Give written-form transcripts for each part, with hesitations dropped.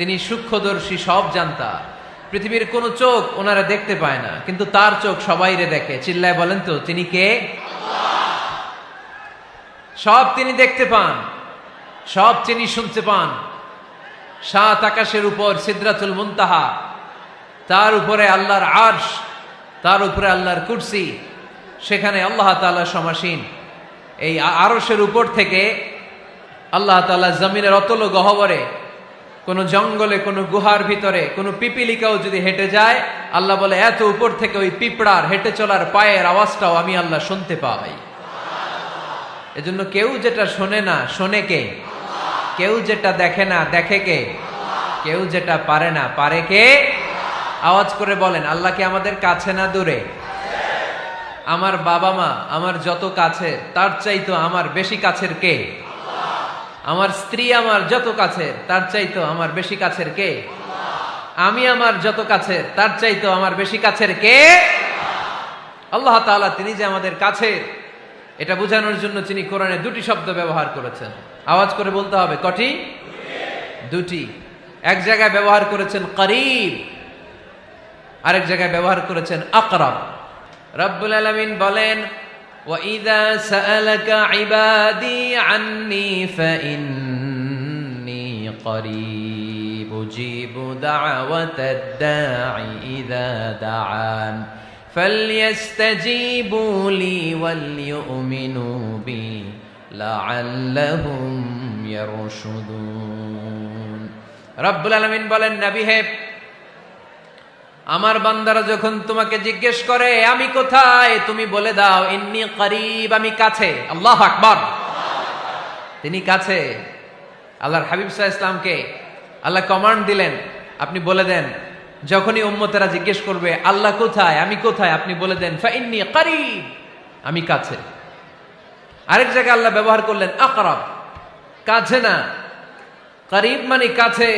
তিনি সূক্ষ্মদর্শী, সব জানতা। পৃথিবীর কোন চোখ ওনারা দেখতে পায় না, কিন্তু তার চোখ সবাইরে দেখে। চিল্লায় বলেন তো তিনি কে? সব তিনি দেখতে পান, সব তিনি শুনতে পান। সাত আকাশের উপর সিদরাতুল মুনতাহা, তার উপরে আল্লাহর আরশ, তার উপরে আল্লাহর কুরসি, সেখানে আল্লাহ তাআলা সমাসীন। এই আরশের উপর থেকে আল্লাহ তাআলা জমিনের অতল গহ্বরে, কোন জঙ্গলে, কোন গুহার ভিতরে কোন পিপিলিকাও যদি হেঁটে যায়, আল্লাহ বলে এত উপর থেকে ওই পিঁপড়ার হেঁটে চলার পায়ের আওয়াজটাও আমি আল্লাহ শুনতে পাই। এজন্য কেউ যেটা শোনে না, শোনে কে? কেউ যেটা দেখে না, দেখে কে? কেউ যেটা পারে না, পারে কে? আওয়াজ করে বলেন, আল্লাহ কি আমাদের কাছে না দূরে? আমার বাবা মা আমার যত কাছে, তার চাইতো আমার বেশি কাছের কে? আমার স্ত্রী আমার যত কাছের, তার চাইতো আমার বেশি কাছের কে? আমি আমার যত কাছের, তার চাইতো আমার বেশি কাছের কে? আল্লাহ তাআলা তিনি যে আমাদের কাছে, এটা বোঝানোর জন্য তিনি কোরআনে দুটি শব্দ ব্যবহার করেছেন। আওয়াজ করে বলতে হবে, কটি? দুটি। এক জায়গায় ব্যবহার করেছেন করিব, আরেক জায়গায় ব্যবহার করেছেন আকরাব। রব্বুল আলামিন বলেন, وَإِذَا سَأَلَكَ عِبَادِي عَنِّي فَإِنِّي قَرِيبٌ أُجِيبُ دَعْوَةَ الدَّاعِ إِذَا دَعَانِ فَلْيَسْتَجِيبُوا لِي وَلْيُؤْمِنُوا بِي لَعَلَّهُمْ يَرْشُدُونَ। রব্বুল আলামিন বলেন, নবী হে, আমার বান্দারা যখন তোমাকে জিজ্ঞেস করে আমি কোথায়, তুমি বলে দাও ইন্নী করিব, আমি কাছে। আল্লাহু আকবার। তিনি কাছে। আল্লাহর হাবিব সাল্লাল্লাহু আলাইহি ওয়াসাল্লামকে আল্লাহ কমান্ড দিলেন, আপনি বলে দেন, যখনই উম্মতেরা জিজ্ঞেস করবে আল্লাহ কোথায়, আমি কোথায়, আপনি বলে দেন ফাইন্নী করিব, আমি কাছে। আরেক জায়গায় আল্লাহ ব্যবহার করলেন আকরাব, কাছে না। করিব মানে কাছে,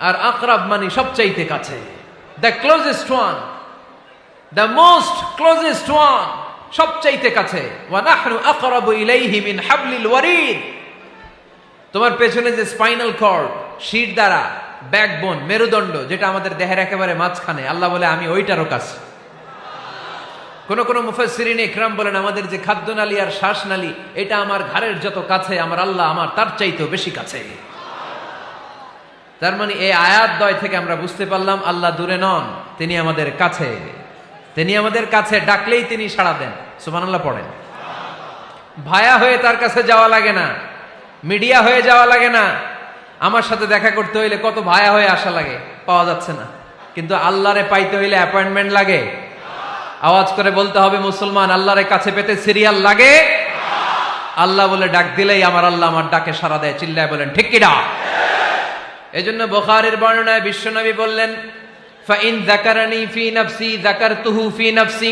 আর আকরাব মানে সবচাইতে কাছে। The closest one, the most closest one, সবচাইতে কাছে। ওয়া নাহনু আকরাবু ইলাইহি মিন হাবলিল ওয়ারিদ। তোমার পেছনে যে স্পাইনাল কর্ড, শির দ্বারা, ব্যাকবোন, মেরুদণ্ড, যেটা আমাদের দেহের একেবারে মাঝখানে, আল্লাহ বলে আমি ওইটারও কাছে। কোন কোন মুফাসসিরিন ইকরাম বলেন, আমাদের যে খাদ্যনালী আর শ্বাসনালী, এটা আমার ঘাড়ের যত কাছে, আমার আল্লাহ আমার তার চাইতেও বেশি কাছে। তার মানে এই আয়াত দ্বয় থেকে আমরা বুঝতে পারলাম আল্লাহ দূরে নন, তিনি আমাদের কাছে। তিনি আমাদের কাছে, ডাকলেই তিনি সাড়া দেন। সুবহানাল্লাহ পড়েন। ভায়া হয়ে তার কাছে যাওয়া লাগে না, মিডিয়া হয়ে যাওয়া লাগে না। আমার সাথে দেখা করতে হইলে কত ভায়া হয়ে আসা লাগে, পাওয়া যাচ্ছে না। কিন্তু আল্লাহরে পাইতে হইলে অ্যাপয়েন্টমেন্ট লাগে। আওয়াজ করে বলতে হবে মুসলমান, আল্লাহরে কাছে পেতে সিরিয়াল লাগে। আল্লাহ বলে ডাক দিলেই আমার আল্লাহ আমার ডাকে সাড়া দেয়। চিল্লায় বলেন ঠিক কি না? এজন্য বুখারীর বর্ণনায় বিশ্বনবী বললেন, ফাইন যাকারানি ফি নাফসি যাকারতুহু ফি নাফসি।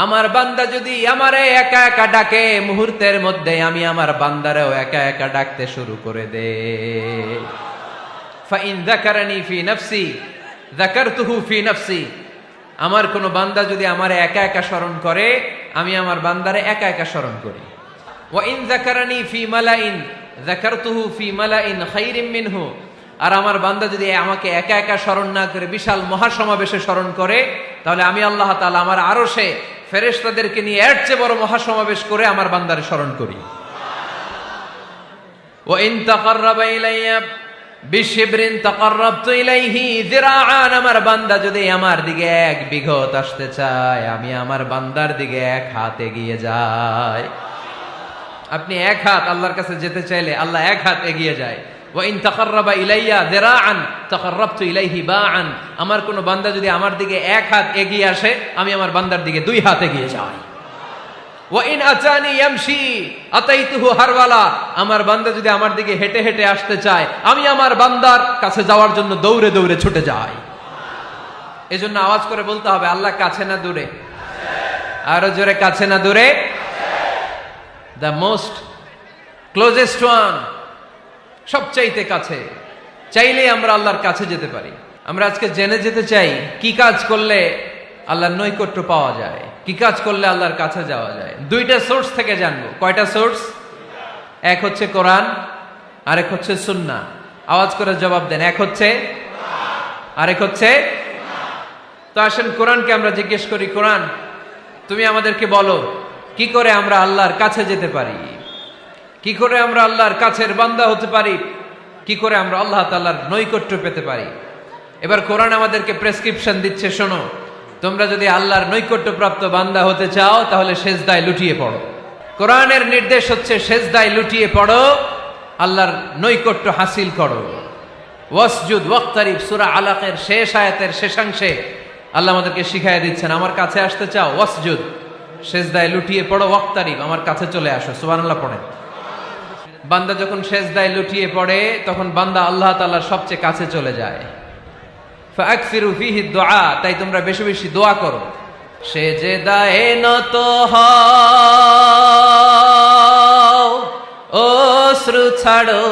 আমার বান্দা যদি আমারে একা একা ডাকে, মুহূর্তের মধ্যে আমি আমার বান্দারেও একা একা ডাকতে শুরু করে দে। ফাইন যাকারানি ফি নাফসি যাকারতুহু ফি নাফসি। আমার কোন বান্দা যদি আমারে একা একা স্মরণ করে, আমি আমার বান্দারে একা একা স্মরণ করি। ওয়া ইন যাকারানি ফি মালাইন যাকারতুহু ফি মালাইন খায়রিম মিনহু। আর আমার বান্দা যদি আমাকে একা একা স্মরণ না করে বিশাল মহাসমাবেশে স্মরণ করে, তাহলে আমি আল্লাহ তাআলা আমার আরশে ফেরেশতাদেরকে নিয়ে এর চেয়ে বড় মহাসমাবেশ করে আমার বান্দারে স্মরণ করি। ওয়া ইন তাকাররাবা ইলাইয়া বিশিবরিন তাকাররাবতু ইলাইহি যিরাআন। আমার বান্দা যদি আমার দিকে এক বিঘত আসতে চায়, আমি আমার বান্দার দিকে এক হাত এগিয়ে যাই। আপনি এক হাত আল্লাহর কাছে যেতে চাইলে আল্লাহ এক হাত এগিয়ে যায়। ওয়া ইন তাকাররাবা ইলাইয়া যিরাআন তাকাররাবতু ইলাইহি বাআন। আমার কোন বান্দা যদি আমার দিকে এক হাত এগিয়ে আসে, আমি আমার বান্দার দিকে দুই হাত এগিয়ে যাই। ওয়া ইন আতানি ইয়ামশি আতাইতুহু হারওয়ালা। আমার বান্দা যদি আমার দিকে হেঁটে হেঁটে আসতে চায়, আমি আমার বান্দার কাছে যাওয়ার জন্য দৌড়ে দৌড়ে ছুটে যাই। এজন্য আওয়াজ করে বলতে হবে, আল্লাহ কাছে না দূরে? আরো জোরে, কাছে না দূরে? দ্য মোস্ট ক্লোজেস্ট ওয়ান, সবচাইতে কাছে। চাইলে আমরা আল্লাহর কাছে যেতে পারি। আমরা আজকে জেনে যেতে চাই কি কাজ করলে আল্লাহর নৈকট্য পাওয়া যায়, কি কাজ করলে আল্লাহর কাছে যাওয়া যায়। দুইটা সোর্স থেকে জানবো। কয়টা সোর্স? এক হচ্ছে কোরআন, আরেক হচ্ছে সুন্নাহ। আওয়াজ করে জবাব দেন। এক হচ্ছে, আরেক হচ্ছে। তো আসেন কোরআনকে আমরা জিজ্ঞেস করি, কোরআন তুমি আমাদেরকে বলো কি করে আমরা আল্লাহর কাছে যেতে পারি, কি করে আমরা আল্লাহর কাছের বান্দা হতে পারি, কি করে আমরা আল্লাহ তাআলার নৈকট্য পেতে পারি। এবার কোরআন আমাদেরকে প্রেসক্রিপশন দিচ্ছে, শোনো, তোমরা যদি আল্লাহর নৈকট্য প্রাপ্ত বান্দা হতে চাও তাহলে সেজদায় লুটিয়ে পড়ো। কোরআনের নির্দেশ হচ্ছে সেজদায় লুটিয়ে পড়ো, আল্লাহর নৈকট্য হাসিল করো। ওয়াসজুদ ওয়াক্তারিব, সূরা আলাকের শেষ আয়াতের শেষাংশে আল্লাহ আমাদেরকে শিখাইয়া দিচ্ছেন, আমার কাছে আসতে চাও, ওয়াসজুদ, সেজদায় লুটিয়ে পড়ো, ওয়াক্তারিব, আমার কাছে চলে আসো। সুবহানাল্লাহ পড়েন। বান্দা যখন সেজদায় লুটিয়ে পড়ে তখন বান্দা আল্লাহ তাআলার সবচেয়ে কাছে চলে যায়। ফাকসিরু ফিহি দুআ, তাই তোমরা বেশি বেশি দোয়া করো। সেজদায়ে নত হও, অশ্রু ছাড়ো,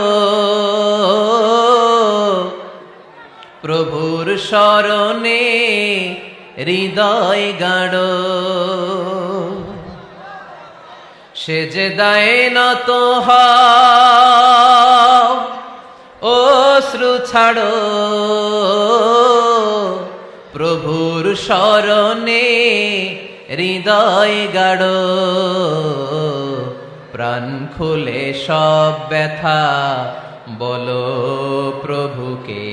প্রভুর শরণে হৃদয় গাড়ো। সেজদায়ে নত হও, অশ্রু ছাড়ো, প্রভুর শরণে হৃদয় গাড়ো। প্রাণ খুলে সব ব্যথা বলো প্রভুকে,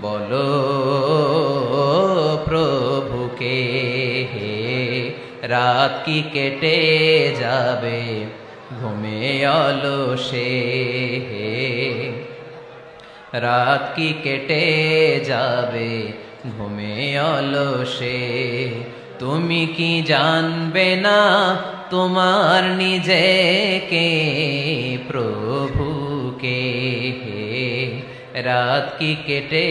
বলো প্রভুকে। রাত কি কেটে যাবে ঘুমে অলসে, রাত কি কেটে যাবে ঘুমে অলসে। তুমি কি জানবে না তোমার নিজেকে, প্রভুকে। রাত কি কেটে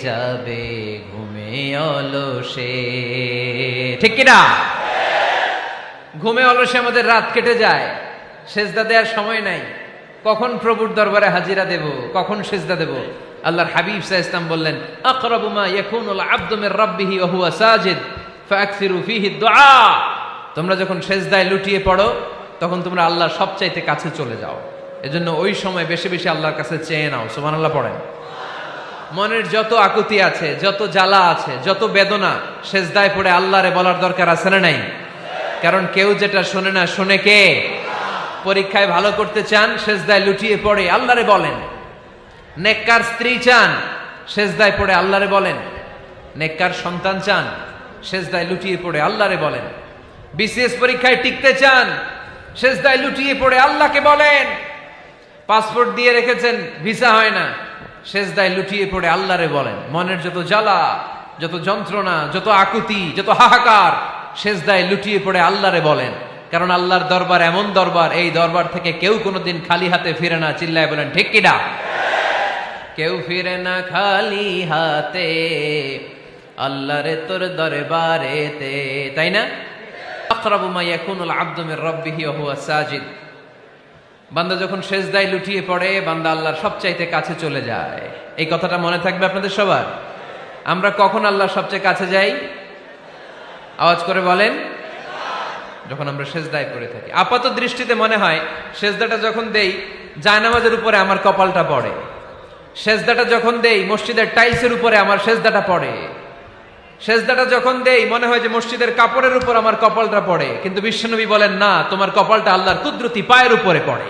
যাবে ঘুমে অলসে, ঠিক কিনা? ঘুমে অলসে আমাদের রাত কেটে যায়, সেজদা দেওয়ার সময় নাই। কখন প্রভুর দরবারে হাজিরা দেব, কখন সেজদা দেব? আল্লাহর হাবিব সাল্লাল্লাহু আলাইহি ওয়াসাল্লাম বললেন, আকরাবু মা ইয়াকুনুল আবদু মির রাব্বিহি ওয়া হুয়া সাজিদ ফাকসিরু ফিহি দুআ। তোমরা যখন সেজদায় লুটিয়ে পড়ো তখন তোমরা আল্লাহর সবচাইতে কাছে চলে যাও। এজন্য ওই সময় বেশি বেশি আল্লাহর কাছে চেয়ে নাও। সুবহানাল্লাহ পড়েন। মনের যত আকুতি আছে, যত জ্বালা আছে, যত বেদনা, সেজদায় পড়ে আল্লাহরে বলার দরকার আছে না নাই? কারণ কেউ যেটা শোনে না, শোনে কে? পরীক্ষায় ভালো করতে চান, সেজদায় লুটিয়ে পড়ে আল্লাহরে বলেন। নেককার স্ত্রী চান, সেজদায় পড়ে আল্লাহরে বলেন। নেককার সন্তান চান, সেজদায় লুটিয়ে পড়ে আল্লাহরে বলেন। বিসিএস পরীক্ষায় টিকতে চান, সেজদায় লুটিয়ে পড়ে আল্লাহকে বলেন। পাসপোর্ট দিয়ে রেখেছেন, ভিসা হয় না, সেজদায় লুটিয়ে পড়ে আল্লাহরে বলেন। মনের যত জ্বালা, যত যন্ত্রণা, যত আকুতি, যত হাহাকার, সেজদায় লুটিয়ে পড়ে আল্লাহরে বলেন। কারণ আল্লাহর দরবার এমন দরবার, এই দরবার থেকে কেউ কোনোদিন খালি হাতে ফিরে না। চিল্লায় বলেন ঠিক কিনা? কেউ ফিরে না খালি হাতে আল্লাহরে তোর দরবারেতে, তাই না? আকরাবু মা ইয়াকুনুল আবদু মির রাব্বিহি ওয়া হুয়া সাজিদ। বান্দা যখন সেজদায় লুটিয়ে পড়ে, বান্দা আল্লাহর সবচাইতে কাছে চলে যায়। এই কথাটা মনে থাকবে আপনাদের সবার। আমরা কখন আল্লাহর সবচেয়ে কাছে যাই? আওয়াজ করে বলেন। যখন আমরা সেজদায় পড়ে থাকি। আপাত দৃষ্টিতে মনে হয় সেজদাটা যখন দেই জায়নামাজের উপরে আমার কপালটা পড়ে, সেজদাটা যখন দেই মসজিদের টাইলসের উপরে আমার সেজদাটা পড়ে, সেজদাটা যখন দেই মনে হয় যে মসজিদের কাপড়ের উপর আমার কপালটা পড়ে। কিন্তু বিশ্বনবী বলেন, না, তোমার কপালটা আল্লাহর কুদরতি পায়ের উপরে পড়ে।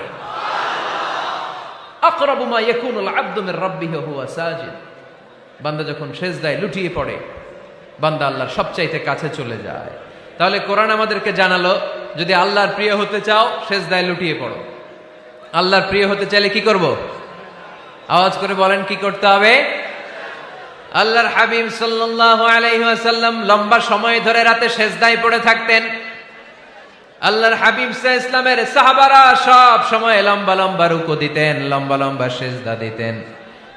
আকরাবু মা ইয়াকুনুল আবদু মির রাব্বিহি ওয়া হুয়া সাজিদ। বান্দা যখন সেজদায় লুটিয়ে পড়ে, বান্দা আল্লাহর সবচাইতে কাছে চলে যায়। তাহলে কোরআন আমাদেরকে জানালো, যদি আল্লাহর প্রিয় হতে চাও সেজদায় লুটিয়ে পড়ো। আল্লাহর প্রিয় হতে চাইলে কি করব? আওয়াজ করে বলেন, কি করতে হবে? আল্লাহর হাবিব সাল্লাল্লাহু আলাইহি ওয়াসাল্লাম লম্বা সময় ধরে রাতে সেজদায় পড়ে থাকতেন। আল্লাহর হাবিব সাল্লাল্লাহু আলাইহি ওয়াসাল্লামের সাহাবারা সব সময় লম্বা লম্বা রুকু দিতেন, লম্বা লম্বা সেজদা দিতেন।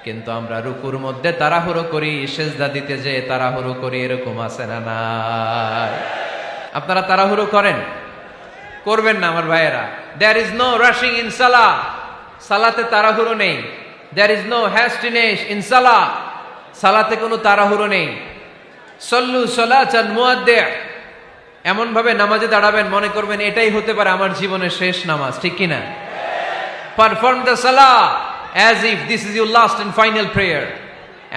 কিন্তু আমরা রুকুর মধ্যে তাড়াহুড়ো করি, সেজদা দিতে যে তাড়াহুড়ো করি, এরকম আছে না নাই? আপনারা তাড়াহুড়ো করেন? করবেন না আমার ভাইয়েরা। There is no rushing in salah. সালাতে তাড়াহুড়ো নেই। There is no hastiness in salah. সালাতে কোনো তাড়াহুড়ো নেই। সল্লু সালাতান মুআদ্দি'। এমন ভাবে নামাজে দাঁড়াবেন মনে করবেন এটাই হতে পারে আমার জীবনের শেষ নামাজ, ঠিক কিনা? Perform the salah as if this is your last and final prayer.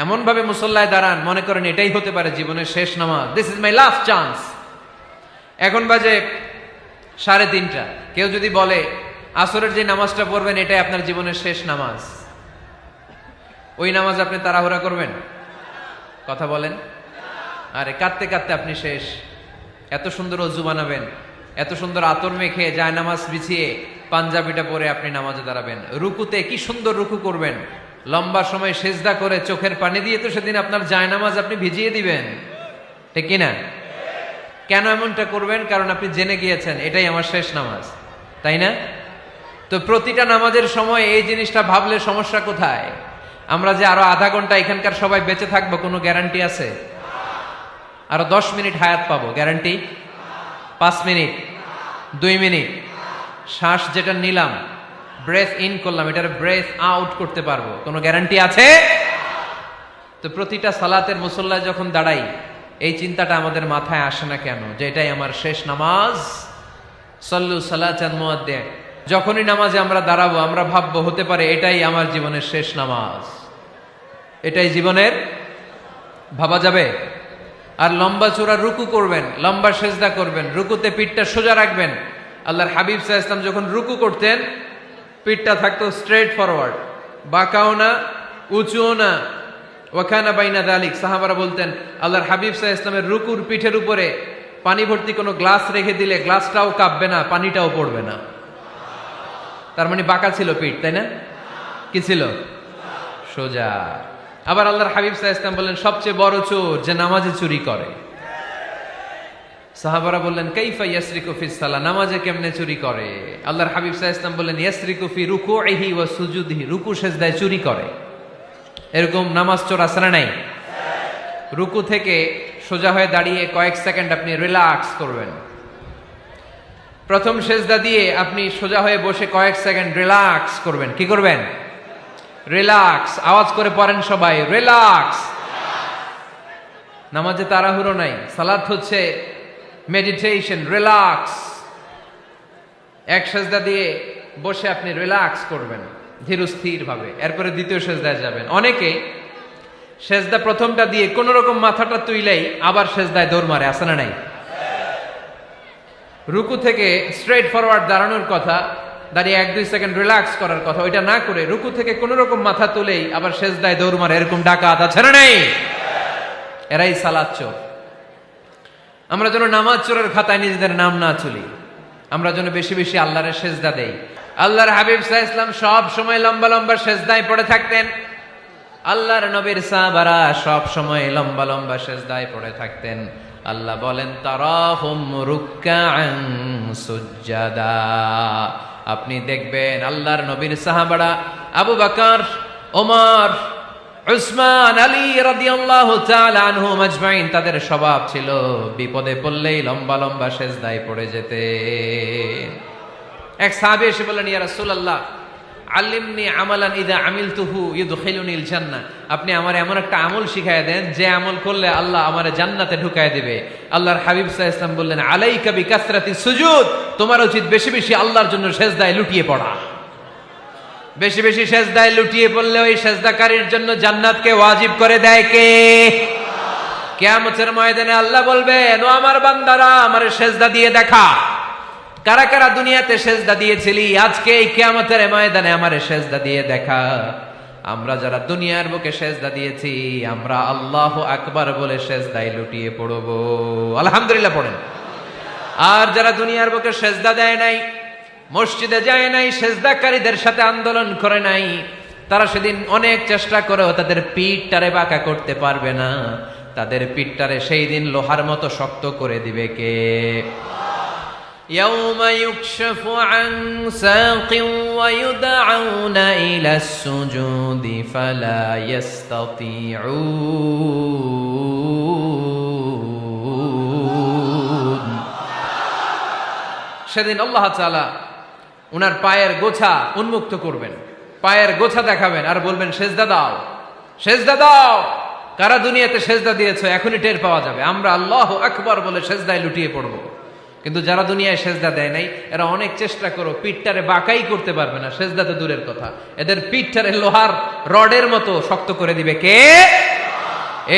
এমন ভাবে মুসল্লায় দাঁড়ান মনে করেন এটাই হতে পারে জীবনের শেষ নামাজ, this is my last chance. এখন বাজে 3:30। কেউ যদি বলে আসরের যে নামাজটা পড়বেন এটাই আপনার জীবনের শেষ নামাজ, ওই নামাজ আপনি তাড়াহুড়া করবেন? কথা বলেন। আরে কাঁদতে কাঁদতে আপনি শেষ। এত সুন্দর অজু বানাবেন, এত সুন্দর আতর মেখে যায় নামাজ বিছিয়ে পাঞ্জাবিটা পরে আপনি নামাজে দাঁড়াবেন। রুকুতে কি সুন্দর রুকু করবেন, লম্বা সময় সেজদা করে চোখের পানি দিয়ে তো সেদিন আপনার যায় নামাজ আপনি ভিজিয়ে দিবেন, ঠিক কিনা? কেন এমনটা করবেন? কারণ আপনি জেনে গিয়েছেন এটাই আমার শেষ নামাজ, তাই না? তো প্রতিটা নামাজের সময় এই জিনিসটা ভাবলে সমস্যা কোথায়? আমরা যে আরো আধা ঘন্টা এখানকার সবাই বেঁচে থাকবো কোনো গ্যারান্টি আছে? আরো 10 মিনিট হায়াত পাবো, গ্যারান্টি? 5 মিনিট, 2 মিনিট, শ্বাস যেটা নিলাম, ব্রেথ ইন করলাম, এটার ব্রেথ আউট করতে পারবো, কোনো গ্যারান্টি আছে? তো প্রতিটা সালাতের মুসল্লায় যখন দাঁড়াই এই চিন্তাটা আমাদের মাথায় আসে না কেন যে এটাই আমার শেষ নামাজ? সল্লু সালাতান মুআদ্দিন। যখনই নামাজে আমরা দাঁড়াবো আমরা ভাববো হতে পারে এটাই আমার জীবনের শেষ নামাজ, এটাই জীবনের, ভাবা যাবে? আর লম্বা চূড়া রুকু করবেন, লম্বা সেজদা করবেন, রুকুতে পিঠটা সোজা রাখবেন। আল্লাহর হাবিব সাল্লাল্লাহু আলাইহি ওয়াসাল্লাম যখন রুকু করতেন পিঠটা থাকতো স্ট্রেট ফরওয়ার্ড, বাঁকাও না উঁচুও না, ওয়াকানা বাইনা যালিক। সাহাবারা বলতেন আল্লাহর হাবিব সাল্লাল্লাহু আলাইহি ওয়াসাল্লামের রুকুর পিঠের উপরে পানি ভর্তি কোনো গ্লাস রেখে দিলে গ্লাসটাও কাঁপবে না, পানিটাও পড়বে না। তার মানে বাঁকা ছিল পিঠ, তাই না? কি ছিল? সোজা। আবার আল্লাহর হাবিব সাল্লাল্লাহু আলাইহি ওয়াসাল্লাম বললেন সবচেয়ে বড় চোর যে নামাজে চুরি করে। সাহাবারা বললেন কাইফা ইয়াসরিকু ফিস সালাহ, নামাজে কেমনে চুরি করে? আল্লাহর হাবিব সাল্লাল্লাহু আলাইহি ওয়াসাল্লাম বললেন ইয়াসরিকু ফি রুকুইহি ওয়া সুজুদিহি, রুকু সেজদায় চুরি করে। এরকম নামাজ চোর আছে না নাই? রুকু থেকে সোজা হয়ে দাঁড়িয়ে কয়েক সেকেন্ড আপনি রিল্যাক্স করবেন। প্রথম সেজদা দিয়ে আপনি সোজা হয়ে বসে কয়েক সেকেন্ড রিল্যাক্স করবেন। কি করবেন? রিল্যাক্স। আওয়াজ করে পড়েন সবাই, রিল্যাক্স। নামাজে তাড়াহুড়ো নাই, সালাত হচ্ছে মেডিটেশন, রিল্যাক্স। এক সেজদা দিয়ে বসে আপনি রিল্যাক্স করবেন ধীরস্থির ভাবে, এরপরে দ্বিতীয় সেজদায় যাবেন। অনেকে সেজদা প্রথমটা দিয়ে কোন রকম মাথাটা তুইলেই আবার সেজদায় দৌড় মারে, আছে না নাই? রুকু থেকে স্ট্রেট ফরওয়ার্ড দাঁড়ানোর কথা, দাঁড়িয়ে 1-2 সেকেন্ড রিল্যাক্স করার কথা, ওইটা না করে রুকু থেকে কোন রকম মাথা তুলেই আবার সেজদায় দৌড় মারে, এরকম ডাকাত আছে না নাই? এরাই সালাত চোর। আমরা যেন নামাজ চোরের খাতায় নিজেদের নাম না তুলি, আমরা যেন বেশি বেশি আল্লাহর সেজদা দেই। আল্লাহর হাবিব সাল্লাল্লাহু আলাইহি ওয়াসাল্লাম সব সময় লম্বা লম্বা সেজদায় পড়ে থাকতেন। আল্লাহর নবীর সাহাবারা সব সময় লম্বা লম্বা সেজদায় পড়ে থাকতেন। আল্লাহ বলেন তারাহুম রুকআন সুজদা। আপনি দেখবেন আল্লাহর নবীর সাহাবারা আবু বকর, ওমর, উসমান, আলী রাদিয়াল্লাহু তাআলা আনহুম আজমাইন, তাদের স্বভাব ছিল বিপদে পড়লেই লম্বা লম্বা সেজদায় পড়ে যেতেন। এক সাহাবী এসে বললেন ইয়া রাসূলুল্লাহ আল্লিমনি আমালান ইযা আমিলতুহু ইউদখিলুনিল জান্নাহ, আপনি আমার এমন একটা আমল শিখায় দেন যে আমল করলে আল্লাহ আমারে জান্নাতে ঢুকায় দিবে। আল্লাহর হাবিব সাল্লাল্লাহু আলাইহি ওয়াসাল্লাম বললেন আলাইকা বিকাসরাতিস সুজুদ, তোমার উচিত বেশি বেশি আল্লাহর জন্য সেজদায় লুটিয়ে পড়া। বেশি বেশি সেজদায় লুটিয়ে পড়লে ওই সেজদাকারীর জন্য জান্নাতকে ওয়াজিব করে দেয় কে? কিয়ামতের ময়দানে আল্লাহ বলবেন ও আমার বান্দারা আমারে সেজদা দিয়ে দেখা, কারা কারা দুনিয়াতে সেজদা দিয়েছিলি, আজকে এই কিয়ামতের ময়দানে আমারে সেজদা দিয়ে দেখা। আমরা যারা দুনিয়ার বুকে সেজদা দিয়েছি আমরা আল্লাহু আকবার বলে সেজদায় লুটিয়ে পড়ব, আলহামদুলিল্লাহ পড়েন। আর যারা দুনিয়ার বুকে সেজদা দেয় নাই, মসজিদে যায় নাই, সেজদাকারীদের সাথে আন্দোলন করে নাই, তারা সেদিন অনেক চেষ্টা করেও তাদের পিঠটারে বাঁকা করতে পারবে না। তাদের পিঠটারে সেই দিন লোহার মতো শক্ত করে দিবে কে? يوم يكشف عن ساق ويدعون إلى السجود فلا يستطيعون। সেদিন আল্লাহ তাআলা উনার পায়ের গোছা উন্মুক্ত করবেন, পায়ের গোছা দেখাবেন আর বলবেন সেজদা দাও, সেজদা দাও। কারা দুনিয়াতে সেজদা দিয়েছো এখনই টের পাওয়া যাবে। আমরা আল্লাহু আকবার বলে সেজদায় লুটিয়ে পড়ব। কিন্তু যারা দুনিয়ায় সেজদা দেয় নাই এরা অনেক চেষ্টা করো পিঠটারে বাঁকাই করতে পারবে না, সেজদা তো দূরের কথা, এদের পিঠটারে লোহার রডের মতো শক্ত করে দিবে কে?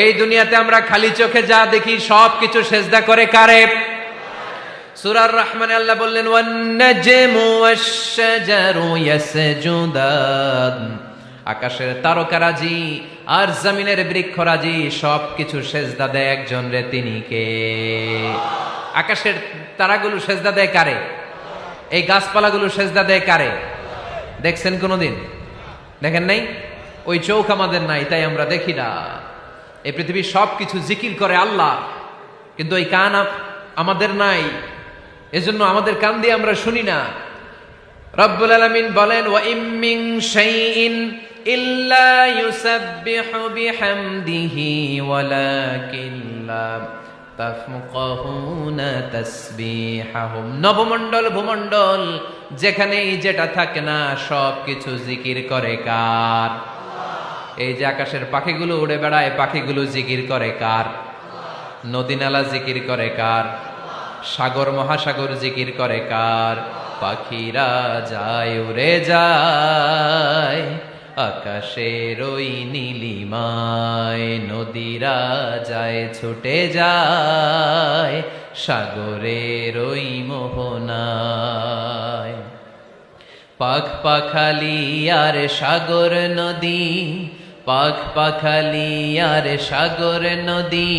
এই দুনিয়াতে আমরা খালি চোখে যা দেখি সব কিছু সেজদা করে কারে? সূরার রহমানে আল্লাহ বললেন ওয়ান নাজমু ওয়াশ-শাজারু ইয়াসজুদান, আকাশের তারকারাজি আর জমিনের বৃক্ষরাজি সব কিছু সেজদা দেয় একজন রে, তিনি কে? আকাশের তারাগুলো সেজদা দেয় কারে? এই গাছপালাগুলো সেজদা দেয় কারে? দেখছেন কোনদিন? দেখেন নাই? ওই চোখ আমাদের নাই, তাই আমরা দেখি না। এই পৃথিবীর সব কিছু জিকির করে আল্লাহ, কিন্তু এই কান আমাদের নাই, এজন্য আমাদের কান দিয়ে আমরা শুনি না। রব্বুল আলামিন বলেন ওয়া ইম মিন শাইইন ইল্লা ইউসাব্বিহু বিহামদিহি ওয়ালাকিন লা তাফকাহুনা তাসবিহাহুম। নবমণ্ডল ভূমণ্ডল যেখানেই যেটা থাকে না সব কিছু জিকির করে কার? এই যে আকাশের পাখিগুলো উড়ে বেড়ায়, পাখিগুলো জিকির করে কার? নদী নালা জিকির করে কার? সাগর মহাসাগর জিকির করে কার? পাখিরা যায় উড়ে যায় আকাশের ওই নীলিমায়, নদীরা যায় ছুটে যায় সাগরের ওই মোহনায়। পাখ পাখালি আর সাগর নদী, পাখ পাখালি আর সাগর নদী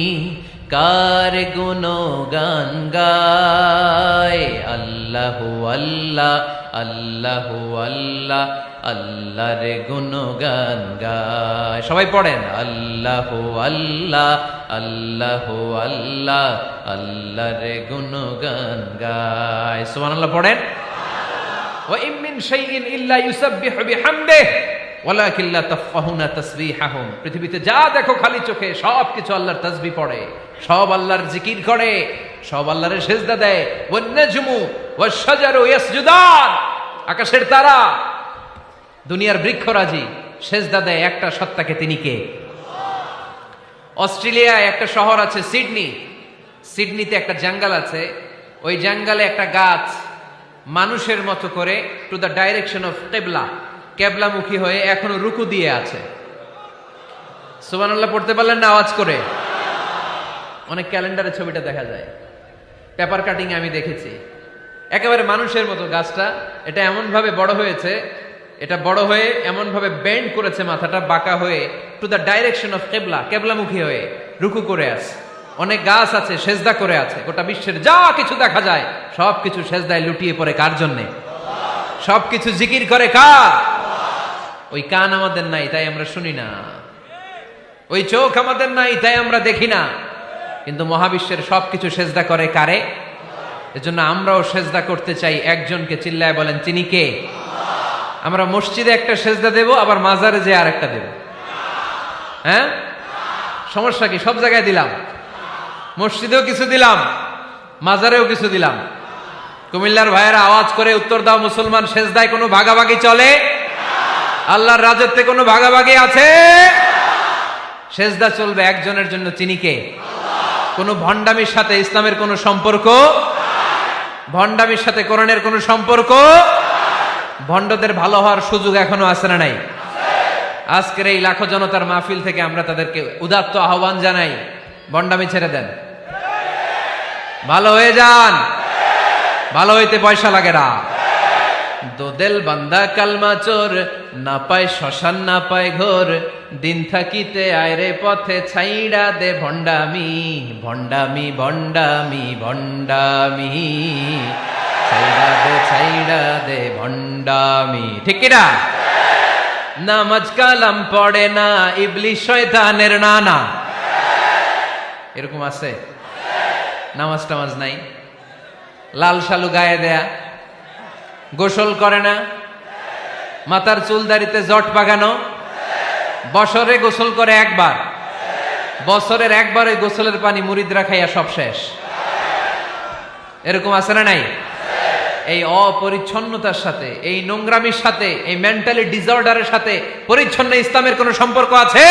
কার গুণগান গায়? আল্লাহু আল্লাহ আল্লাহু আল্লাহ আল্লাহর গুণগান গায়। সবাই পড়েন আল্লাহু আল্লাহ আল্লাহু আল্লাহ আল্লাহর গুণগান গায়। সুবহানাল্লাহ পড়েন। ওয়া ইম মিন শাইইন ইল্লা ইউসাব্বিহু বিহামদিহি ওয়ালাকিন লা তাফকাহুনা তাসবিহাহুম। পৃথিবীতে যা দেখো খালি চোখে সব কিছু আল্লাহর তাসবিহ পড়ে, সব আল্লাহর জিকির করে, সব আল্লাহর সেজদা দেয়। ওয়ান নাজমু ওয়াশ-শাজারু ইয়াসজুদান, আকাশের তারা দুনিয়ার বৃক্ষরাজি সেজদা দেয় একটা সত্তাকে, তিনি কে? অস্ট্রেলিয়ায় একটা শহর আছে সিডনি, সিডনিতে একটা জঙ্গল আছে, ওই জঙ্গলে একটা গাছ মানুষের মতো করে টু দ্য ডাইরেকশন অফ কিবলা, কেবলামুখী হয়ে এখনো রুকু দিয়ে আছে। সুবহানাল্লাহ পড়তে পারলেন না আওয়াজ করে? অনেক ক্যালেন্ডারে ছবিটা দেখা যায়, পেপার কাটিং আমি দেখেছি। একেবারে মানুষের মতো গাছটা, এটা এমন ভাবে বড় হয়েছে, এটা বড় হয়ে এমন ভাবে বেন্ড করেছে মাথাটা বাঁকা হয়ে টু দ্য ডাইরেকশন অফ কিবলা, কেবলামুখী হয়ে রুকু করে আছে। অনেক গাছ আছে সেজদা করে আছে। গোটা বিশ্বের যা কিছু দেখা যায় সব কিছু সেজদায় লুটিয়ে পড়ে কার জন্যে? সব কিছু জিকির করে কার? ওই কান আমাদের নাই, তাই আমরা শুনি না। ওই চোখ আমাদের নাই, তাই আমরা দেখি না। কিন্তু মহাবিশ্বের সবকিছু সেজদা করে কারে? এজন্য আমরাও সেজদা করতে চাই একজনকে। চিল্লায় বলেন তিনি কে? আমরা মসজিদে একটা সেজদা দেব, আবার মাজারে যে আরেকটা দেব। হ্যাঁ, সমস্যা কি? সব জায়গায় দিলাম, মসজিদেও কিছু দিলাম, মাজারেও কিছু দিলাম। কুমিল্লার ভাইয়েরা আওয়াজ করে উত্তর দাও, মুসলমান সেজদায় কোনো ভাগাভাগি চলে? আল্লাহর রাজত্বে কোনো ভাগাভাগি আছে? সেজদা চলবে একজনের জন্য, তিনি কে? কোনো ভণ্ডামির সাথে ইসলামের কোনো সম্পর্ক? ভণ্ডামির সাথে কোরআনের কোনো সম্পর্ক? ভণ্ডদের ভালো হওয়ার সুযোগ এখনো আছে না নাই? আজকের এই লাখো জনতার মাহফিল থেকে আমরা তাদেরকে উদাত্ত আহ্বান জানাই, ভণ্ডামি ছেড়ে দেন, ভালো হয়ে যান। ভালো হইতে পয়সা লাগে না। দোদেল বান্দা কালমা চোর, না পায় শ্মশান না পায় ঘোর, দিন থাকিতে আয়রে পথে ছাইড়া দে ভণ্ডামি, ভণ্ডামি ভণ্ডামি ভণ্ডামি, ছাইড়া দে ভণ্ডামি। ঠিক কিনা? নামাজ কালাম পড়ে না, ইবলিশ শয়তানের নানা। এরকম আছে? নামাজ টামাজ নাই, লাল শালু গায়ে দেয়া, গোসল করে না, মাথার চুল দাড়িতে জট পাকানো, বছরে গোসল করে একবার, বছরের একবার ওই গোসলের পানি মুরিদরা খাইয়া সব শেষ। এরকম আছে না নাই? এই অপরিচ্ছন্নতার সাথে, এই নোংরামির সাথে, এই মেন্টালি ডিসঅর্ডারের সাথে পরিচ্ছন্ন ইসলামের কোন সম্পর্ক আছে?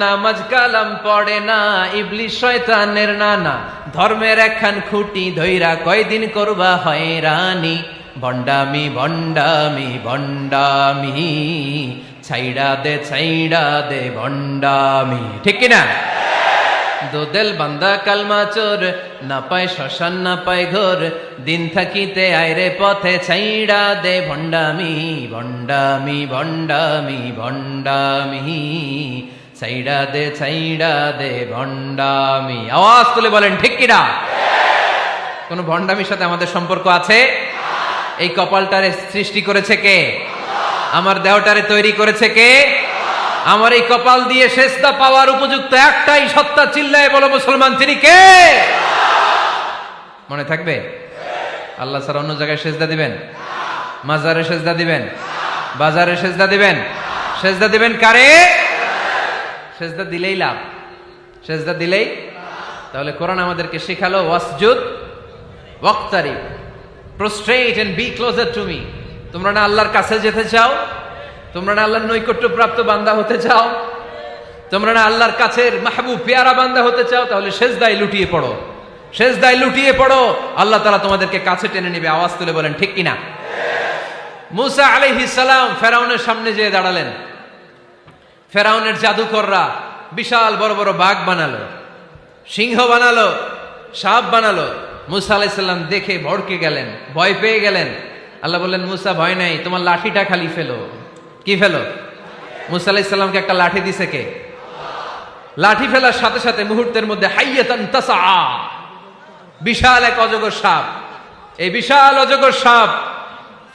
নামাজ কালাম পড়ে না, ইবলিস শয়তানের নানা, ধর্মের একখান খুঁটি ধইরা কয়দিন করবা হয়রানি, ভণ্ডামি ভণ্ডামি ভণ্ডামি, ছাইড়া দে ভণ্ডামি। ঠিক কিনা? দোদেল বান্দা কালমা চোর, না পায় শ্মশান না পায় ঘোর, দিন থাকিতে আইরে পথে ছাইড়া দে ভণ্ডামি ভণ্ডামি ভণ্ডামি ভণ্ডামি, ছাইড়া দে ভণ্ডামি। আওয়াজ তুলে বলেন ঠিক কিনা? কোন ভণ্ডামির সাথে আমাদের সম্পর্ক আছে? এই কপালটারে সৃষ্টি করেছে কে? আমার দেহটারে তৈরি করেছে কে? আমার এই কপাল দিয়ে সেজদা পাওয়ার উপযুক্ত একটাই সত্তা, চিল্লায় বলো মুসলমান, তিনি কে? মনে থাকবে? আল্লাহ ছাড়া অন্য জায়গায় সেজদা দিবেন? মাজারে সেজদা দিবেন? বাজারে সেজদা দিবেন? সেজদা দিবেন কারে? সেজদা দিলেই লাভ, সেজদা দিলেই। তাহলে কোরআন আমাদেরকে শেখালো ওয়াসজুদ ওয়াক্তারিব, prostrate and be closer to me. তোমরা না আল্লাহর কাছে যেতে চাও? তোমরা না আল্লাহর নৈকট্য প্রাপ্ত বান্দা হতে চাও? তোমরা না আল্লাহর কাছের মাহবুব পেয়ারা বান্দা হতে চাও? তাহলে সেজদায় লুটিয়ে পড়ো, সেজদায় লুটিয়ে পড়ো, আল্লাহ তাআলা তোমাদেরকে কাছে টেনে নেবে। আওয়াজ তুলে বলেন ঠিক কিনা? মুসা আলাইহিস সালাম ফেরাউনের সামনে যেয়ে দাঁড়ালেন। ফেরাউনের জাদুকররা বিশাল বড় বড় বাঘ বানালো, সিংহ বানালো, সাপ বানালো। মুসা আলাইহিস সালাম দেখে ভড়কে গেলেন, ভয় পেয়ে গেলেন। আল্লাহ বললেন, মুসা ভয় নাই, তোমার লাঠিটা খালি ফেলো। কি ফেলো? মুসা আলাইহিস সালামকে একটা লাঠি দিছে কে? লাঠি ফেলার সাথে সাথে মুহূর্তের মধ্যে হাইয়াতান তাসআ, বিশাল এক অজগর সাপ। এই বিশাল অজগর সাপ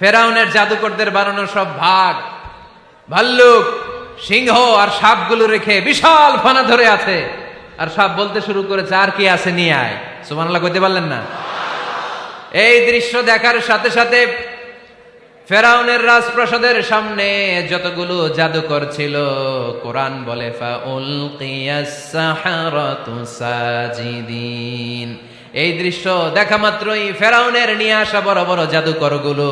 ফেরাউনের জাদুকরদের বানানো সব ভাগ, ভাল্লুক, সিংহ আর সাপগুলো রেখে বিশাল ফানা ধরে আছে। আর সাপ বলতে শুরু করেছে, আর কি আছে নিয়ে আয়। সুবহানাল্লাহ কইতে পারলেন না? এই দৃশ্য দেখার সাথে সাথে ফেরাউনের রাজপ্রাসাদের সামনে যতগুলো জাদুকর ছিল, কোরআন বলে ফাউলকিয়াস সাহারাতু সাজিদিন। এই দৃশ্য দেখা মাত্রই ফেরাউনের নিয়ে আসা বড় বড় জাদুকরগুলো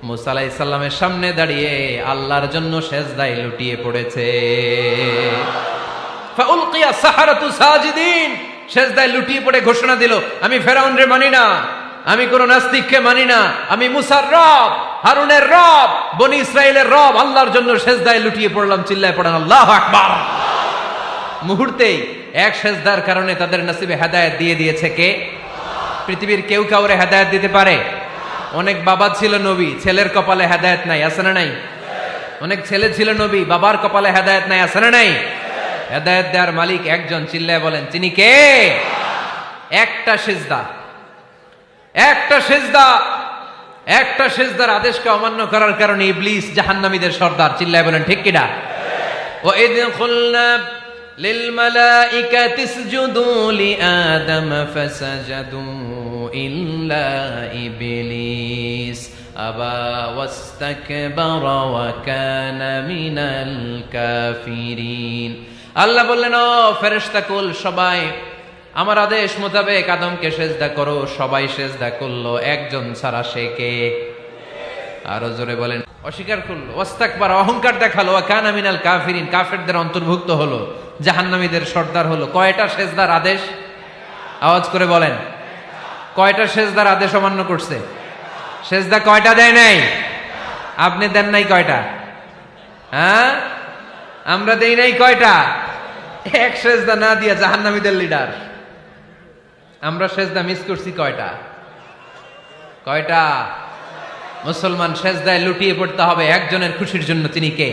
মুসা আলাইহিস সালামের সামনে দাঁড়িয়ে আল্লাহর জন্য সেজদায় লুটিয়ে পড়েছে। ফাউলকিয়াস সাহারাতু সাজিদিন, সেজদায় লুটিয়ে পড়ে ঘোষণা দিল, আমি ফেরাউনরে মানি না, আমি কোন নাস্তিককে মানি না, আমি মুসার রব, হারুনের রব, বনি ইসরাইলের রব, আল্লাহর জন্য সেজদায় লুটিয়ে পড়লাম। চিল্লায় পড়েন আল্লাহু আকবার। মুহূর্তেই এক সেজদার কারণে তাদের নসিবে হেদায়েত দিয়ে দিয়েছে কে? পৃথিবীর কেউ কাউরে হেদায়েত দিতে পারে? অনেক বাবা ছিল নবী, ছেলের কপালে হেদায়েত নাই, আছে না নাই? অনেক ছেলে ছিল নবী, বাবার কপালে হেদায়েত নাই, আছে না নাই? হেদায়েত দেওয়ার মালিক একজন, চিল্লায় বলেন তিনি কে? একটা সিজদা, একটা সিজদা, একটা সিজদার আদেশকে অমান্য করার কারণে ইবলিস জাহান্নামীদের সর্দার। চিল্লায় বলেন ঠিক কিনা? ওয়া ইয কুলনা লিল মালাইকাতি ইসজুদু লিআদম ফাসাজাদু ইল্লা ইবলিস আবা ওয়াস্তাকবারা ওয়া কানা মিনাল কাফিরিন। আল্লাহ বললেন, ও ফেরেশতা কুল সবাই আমার আদেশ মোতাবেক আদমকে সেজদা করো। সবাই সেজদা করলো, একজন ছাড়া, সে কে? আরো জোরে বলেন। অস্বীকার করলো, ওয়াস্তাকবার, অহংকার দেখালো, ওয়া কানা মিনাল কাফিরিন, কাফেরদের অন্তর্ভুক্ত হলো, জাহান্নামীদের সর্দার হলো। কয়টা সেজদার আদেশ? আওয়াজ করে বলেন, কয়টা সেজদার আদেশ অমান্য করছে? সেজদা কয়টা দেয় নাই? আপনি দেন নাই কয়টা? হ্যাঁ, আমরা দেই নাই কয়টা? এক সেজদা না দিয়া জাহান্নামীদের লিডার। আমরা সেজদা মিস করছি কয়টা? কয়টা? মুসলমান সেজদায় লুটিয়ে পড়তে হবে একজনের খুশির জন্য, তিনি কে?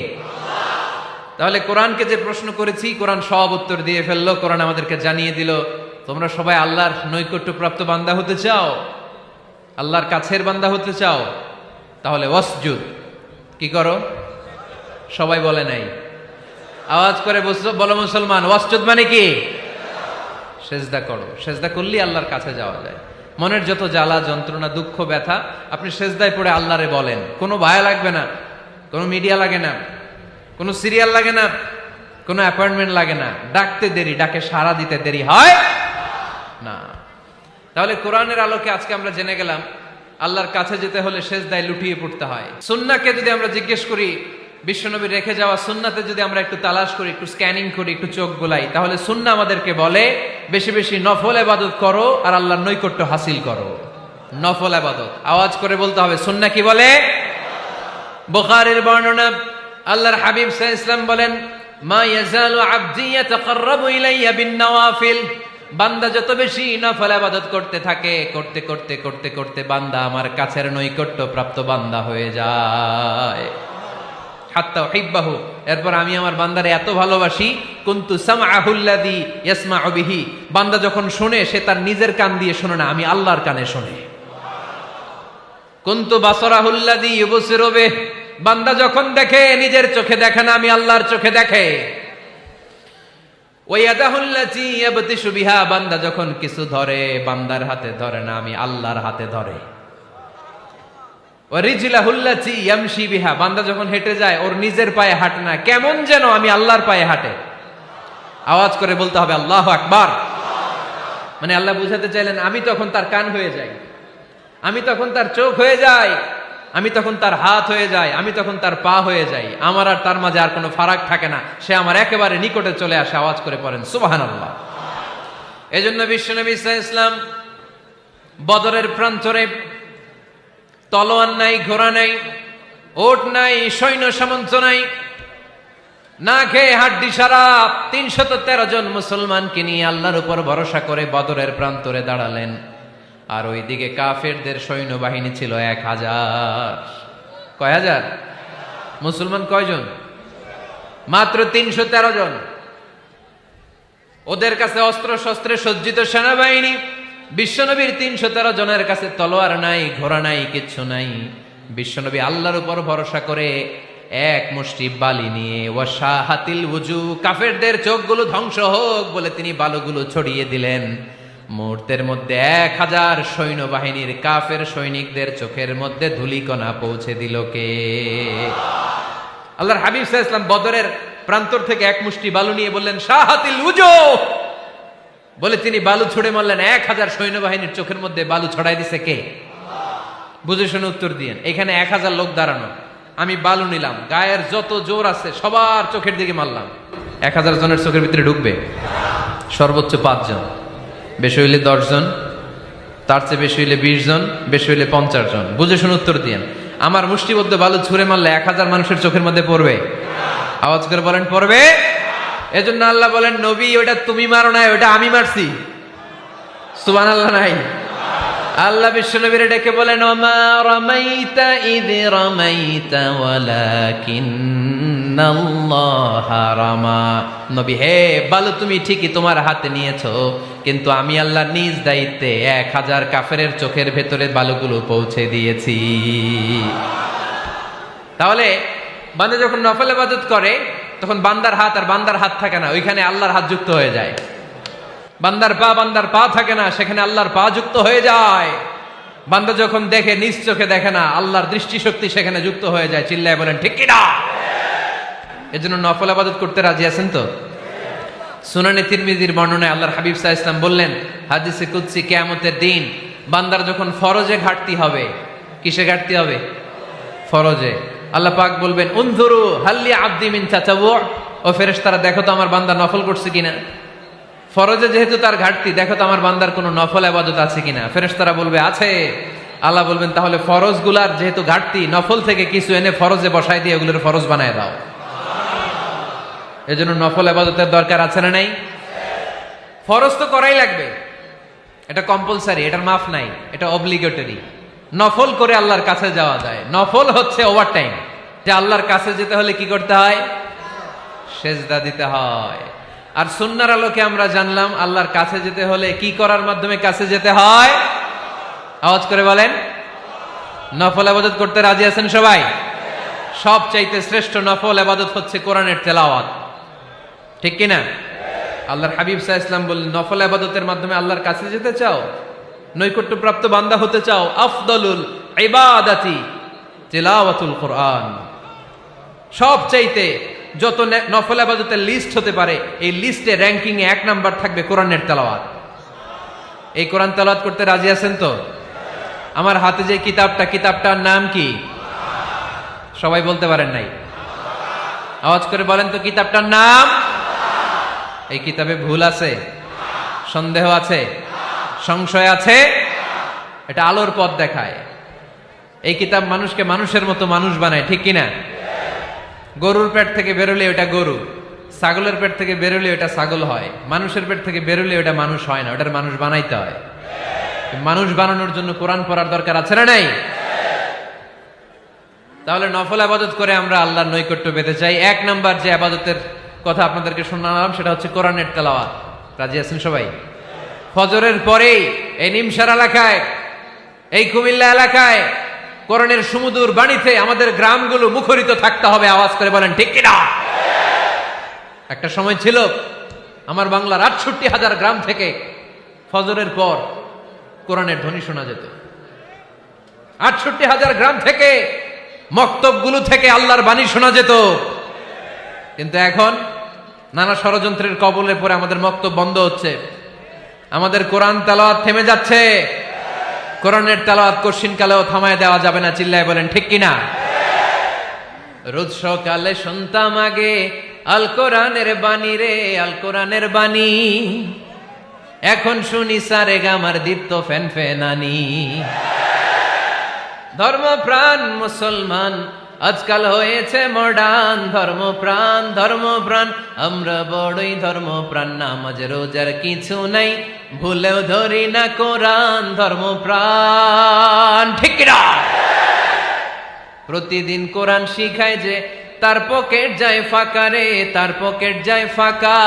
তাহলে কোরআনকে যে প্রশ্ন করেছি, কোরআন সব উত্তর দিয়ে ফেললো। কোরআন আমাদেরকে জানিয়ে দিল, তোমরা সবাই আল্লাহর নৈকট্যপ্রাপ্ত বান্দা হতে চাও, আল্লাহর কাছের বান্দা হতে চাও, তাহলে ওয়াসজুদ কি করো? সবাই বলে নাই, আওয়াজ করে বলো মুসলমান, ওয়াসজুদ মানে কি? সেজদা করো। সেজদা করলেই আল্লাহর কাছে যাওয়া যায়। মনের যত জ্বালা যন্ত্রণা দুঃখ ব্যথা আপনি সেজদায় পড়ে আল্লাহরে বলেন। কোনো ভায়া লাগবে না, কোনো মিডিয়া লাগে না, কোনো সিরিয়াল লাগে না, কোনো অ্যাপয়েন্টমেন্ট লাগে না। ডাকতে দেরি, ডাকে সাড়া দিতে দেরি হয় না। তাহলে কোরআনের আলোকে আজকে আমরা জেনে গেলাম আল্লাহর কাছে যেতে হলে সেজদায় লুটিয়ে পড়তে হয়। সুন্নাহকে যদি আমরা জিজ্ঞেস করি বিশ্বনবী রেখে যাওয়া সুন্নাতে যদি আমরা একটু তালাশ করি, একটু স্ক্যানিং করি, একটু চোখ গোলাই, তাহলে সুন্নাহ আমাদেরকে বলে বেশি বেশি নফল ইবাদত করো আর আল্লাহর নৈকট্য হাসিল করো। নফল ইবাদত আওয়াজ করে বলতে হবে। সুন্নাহ কি বলে? বুখারীর বর্ণনা, আল্লাহর হাবিব সাল্লাল্লাহু আলাইহি ওয়াসাল্লাম বলেন, মা ইয়াজালু আবদি ইয়াতাকাররাবু ইলাইয়া বিন-নওয়াফিল, বান্দা যত বেশি নফল ইবাদত করতে থাকে, করতে করতে করতে করতে বান্দা আমার কাছের নৈকট্য প্রাপ্ত বান্দা হয়ে যায়। হাত্তা উহিব্বাহু, এরপর আমি আমার বান্দারে এত ভালোবাসি, কুনতু সামআহুল্লাযী ইয়াসমাউ বিহি, বান্দা যখন শুনে সে তার নিজের কান দিয়ে শুনে না, আমি আল্লাহর কানে শুনে। কুনতু বাসারাহুল্লাযী ইউবসিরু বিহি, বান্দা যখন দেখে নিজের চোখে দেখে না, আমি আল্লাহর চোখে দেখে। ওয়ায়াদাহুল্লাতী ইয়াবতিশু বিহা, বান্দা যখন কিছু ধরে বান্দার হাতে ধরে না, আমি আল্লাহর হাতে ধরে। ওয়ারিজলাহুল্লাতী ইয়ামশি বিহা, বান্দা যখন হেঁটে যায় ওর নিজের পায়ে হাঁটে না, কেমন যেন আমি আল্লাহর পায়ে হাঁটে। আওয়াজ করে বলতে হবে আল্লাহু আকবার। মানে আল্লাহ বুঝাতে চাইলেন আমি তখন তার কান হয়ে যাই, আমি তখন তার চোখ হয়ে যাই, আমি তখন তার হাত হয়ে যাই, আমি তখন তার পা হয়ে যাই, আমার আর তার মাঝে আর কোনো ফারাক থাকে না, সে আমার একেবারে নিকটে চলে আসে। আওয়াজ করে পড়েন সুবহানাল্লাহ। এজন্য বিশ্বনবী সাল্লাল্লাহু আলাইহি ওয়াসাল্লাম বদরের প্রান্তরে তলোয়ার নাই, ঘোড়া নাই, ওট নাই, সৈন্য সামন্ত নাই, না খেয়ে হাড্ডি সারা ৩১৩ জন মুসলমানকে নিয়ে আল্লাহর উপর ভরসা করে বদরের প্রান্তরে দাঁড়ালেন। আর ওইদিকে কাফেরদের সৈন্যবাহিনী ছিল ১,০০০। কয় হাজার? মুসলমান কয়জন? মাত্র ৩১৩ জন। ওদের কাছে অস্ত্র শস্ত্রে সজ্জিত সেনাবাহিনী, বিশ্বনবীর ৩১৩ জনের কাছে তলোয়ার নাই, ঘোড়া নাই, কিচ্ছু নাই। বিশ্বনবী আল্লাহর উপর ভরসা করে এক মুষ্টি বালি নিয়ে ওয়াশাহাতিল ওযু, কাফেরদের চোখগুলো ধ্বংস হোক বলে তিনি বালুগুলো ছড়িয়ে দিলেন। মুহূর্তের মধ্যে ১,০০০ সৈন্যবাহিনীর কাফের সৈনিকদের চোখের মধ্যে ধূলিকণা পৌঁছে দিল কে? আল্লাহর হাবিব সাল্লাল্লাহু আলাইহি ওয়াসাল্লাম বদরের প্রান্তর থেকে এক মুষ্টি বালু নিয়ে বললেন শাহাতিল ওযু, বলে তিনি বালু ছুড়ে মারলেন। ১,০০০ সৈন্যবাহিনীর চোখের মধ্যে বালু ছড়াই দিছে কে? বুঝে শুনে উত্তর দিয়েন। এখানে ১,০০০ লোক দাঁড়ানো, আমি বালু নিলাম, গায়ের যত জোর আছে সবার চোখের দিকে মারলাম। ১,০০০ জনের চোখের ভিতরে ঢুকবে? সর্বোচ্চ ৫ জন, বেশি হইলে ১০ জন, তার চেয়ে বেশি হইলে ২০ জন, বেশি হইলে ৫০ জন। বুঝে শুনে উত্তর দিয়েন। আমার মুষ্টিবদ্ধ বালু ছুঁড়ে মারলে ১,০০০ মানুষের চোখের মধ্যে পড়বে? আওয়াজ করে বলেন পড়বে। এজন্য আল্লাহ বলেন নবী ওটা তুমি মারো নাই, ওটা আমি মারছি। সুবহানাল্লাহ নাই? আল্লাহ বিশ্বনবীর ডেকে বলেন ওমা রামাইতা ইয রামাইতা ওয়ালাকিন্নাল্লাহা রামা। নবী হে, বালু তুমি ঠিকই তোমার হাতে নিয়েছো, কিন্তু আমি আল্লাহ নিজ দায়িত্বে ১,০০০ কাফেরের চোখের ভেতরে বালুগুলো পৌঁছে দিয়েছি। তাহলে বান্দা যখন নফল ইবাদত করে তখন বান্দার হাত আর বান্দার হাত থাকে না, ওইখানে আল্লাহর হাত যুক্ত হয়ে যায়। বান্দার পা থাকে না, সেখানে আল্লাহর পা যুক্ত হয়ে যায়। বান্দা যখন দেখে নিজ চোখে দেখে না, আল্লাহর দৃষ্টিশক্তি সেখানে যুক্ত হয়ে যায়। চিল্লায় বলেন ঠিক কিনা? এজন্য নফল ইবাদত করতে রাজি আছেন তো? সুনানে তিরমিজির বর্ণনায় আল্লাহর হাবিব সাল্লাল্লাহু আলাইহি ওয়াসাল্লাম বললেন হাদিসে কুদসি, কিয়ামতের দিন বান্দার যখন ফরজে ঘাটতি হবে, কিসে ঘাটতি হবে? ফরজে। আল্লাহ পাক বলবেন উনজুরু হাল্লি আবদি মিন তাতাওয়ু, ও ফেরেশতারা দেখো তো আমার বান্দা নফল করছে কিনা। ফরজে যেহেতু তার ঘাটতি, দেখো তো আমার বান্দার কোনো নফল ইবাদত আছে কিনা। ফেরেশতারা বলবে আছে। আল্লাহ বলবেন তাহলে ফরজগুলার যেহেতু ঘাটতি, নফল থেকে কিছু এনে ফরজে বসাই দিয়ে ওগুলোর ফরজ বানায় দাও। এজন্য নফল ইবাদতের দরকার আছে না নাই? ফরজ তো করাই লাগবে, এটা কম্পালসারি, এটার মাফ নাই, এটা অব্লিগেটরি। নফল করে আল্লাহর কাছে যাওয়া যায়। নফল হচ্ছে ওভারটাইম, যে আল্লাহর কাছে যেতে হলে কি করতে হয়? সেজদা দিতে হয়। আর সুন্নাহর আলোকে আমরা জানলাম আল্লাহর কাছে যেতে হলে কি করার মাধ্যমে কাছে যেতে হয়? আওয়াজ করে বলেন নফল ইবাদত করতে রাজি আছেন সবাই? সবচাইতে শ্রেষ্ঠ নফল ইবাদত হচ্ছে কোরআনের তেলাওয়াত, ঠিক কিনা? আল্লাহর হাবিব সাল্লাল্লাহু আলাইহি ওয়াসাল্লাম বললেন নফল ইবাদতের মাধ্যমে আল্লাহর কাছে যেতে চাও, নৈকট্যপ্রাপ্ত বান্দা হতে চাও, আফদলুল ইবাদাতি তিলাওয়াতুল কোরআন। সবচাইতে যত নফল ইবাদতের লিস্ট হতে পারে, এই লিস্টে র্যাঙ্কিং এ ১ নাম্বার থাকবে কোরআনের তেলাওয়াত। এই কোরআন তেলাওয়াত করতে রাজি আছেন তো? আমার হাতে যে কিতাবটার নাম কি? সবাই বলতে পারেন নাই? আওয়াজ করে বলেন তো কিতাবটার নাম? এই কিতাবে ভুল আছে? সন্দেহ আছে? সংশয় আছে? এটা আলোর পথ দেখায়। এই কিতাব মানুষকে মানুষের মতো মানুষ বানায়, ঠিক কিনা? গরুর পেট থেকে বেরোলে ওটা গরু, ছাগলের পেট থেকে বেরোলে ওটা ছাগল হয়, মানুষের পেট থেকে বেরোলে ওটা মানুষ হয় না, ওটার মানুষ বানাইতে হয়। মানুষ বানানোর জন্য কোরআন পড়ার দরকার আছে না নাই? তাহলে নফল আবাদত করে আমরা আল্লাহর নৈকট্য পেতে চাই। এক নাম্বার যে আবাদতের কথা আপনাদেরকে শোনালাম সেটা হচ্ছে কোরআনের তেলাওয়াত। রাজি আছেন সবাই? ফজরের পরেই এই নিমসার এলাকায়, এই কুমিল্লা এলাকায় কোরআনের সুমধুর বাণীতে আমাদের গ্রামগুলো মুখরিত থাকতে হবে। আওয়াজ করে বলেন ঠিক কিনা? একটা সময় ছিল আমার বাংলার ৬৮,০০০ গ্রাম থেকে ফজরের পর কোরআনের ধ্বনি শোনা যেত। ৬৮,০০০ গ্রাম থেকে মক্তবগুলো থেকে আল্লাহর বাণী শোনা যেত। কিন্তু এখন নানা ষড়যন্ত্রের কবলে পড়ে আমাদের মক্তব বন্ধ হচ্ছে, আমাদের কোরআন তেলাওয়াত থেমে যাচ্ছে। কোরআনের তেলাওয়াত কশিনকালেও থামায় দেওয়া যাবে না। চিল্লায় বলেন ঠিক কিনা? রোজ সকালে শুনতাম আগে আল কোরআনের বাণী রে, আল কোরআনের বাণী। এখন শুনি সারে গামার দীপ্ত ফ্যান ফেনানি। ধর্মপ্রাণ মুসলমান আজকাল হয়েছে মডার্ন। ধর্মপ্রাণ ধর্মপ্রাণ আমরা বড়ই ধর্মপ্রাণ। নামাজ রোজার কিছু নাই, ভুলেও ধরি না কোরআন। ধর্মপ্রাণ ঠিক কিনা? প্রতিদিন কোরআন শিখায় যে তার পকেট যায় ফাঁকা রে, তার পকেট যায় ফাঁকা।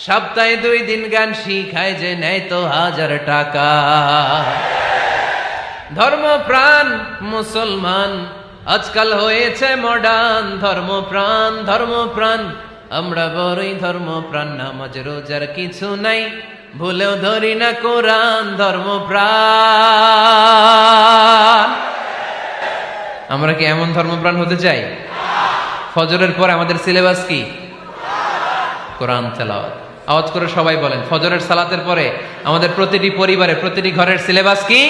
সপ্তাহে 2 দিন গান শিখায় যে নেয় তো 1000 টাকা। ধর্মপ্রাণ মুসলমান আজকাল হয়েছে মডার্ন। ধর্মপ্রাণ ধর্মপ্রাণ আমরা বড়ই ধর্মপ্রাণ। নামাজ রোজার কিছু নাই, ভুলেও ধরি না কোরআন। ধর্মপ্রাণ। আমরা কি এমন ধর্মপ্রাণ হতে চাই? ফজরের পর আমাদের সিলেবাস কি? কোরআন তেলাওয়াত। আওয়াজ করে সবাই বলেন, ফজরের সালাতের পরে আমাদের প্রতিটি পরিবারে, প্রতিটি ঘরের সিলেবাস কি?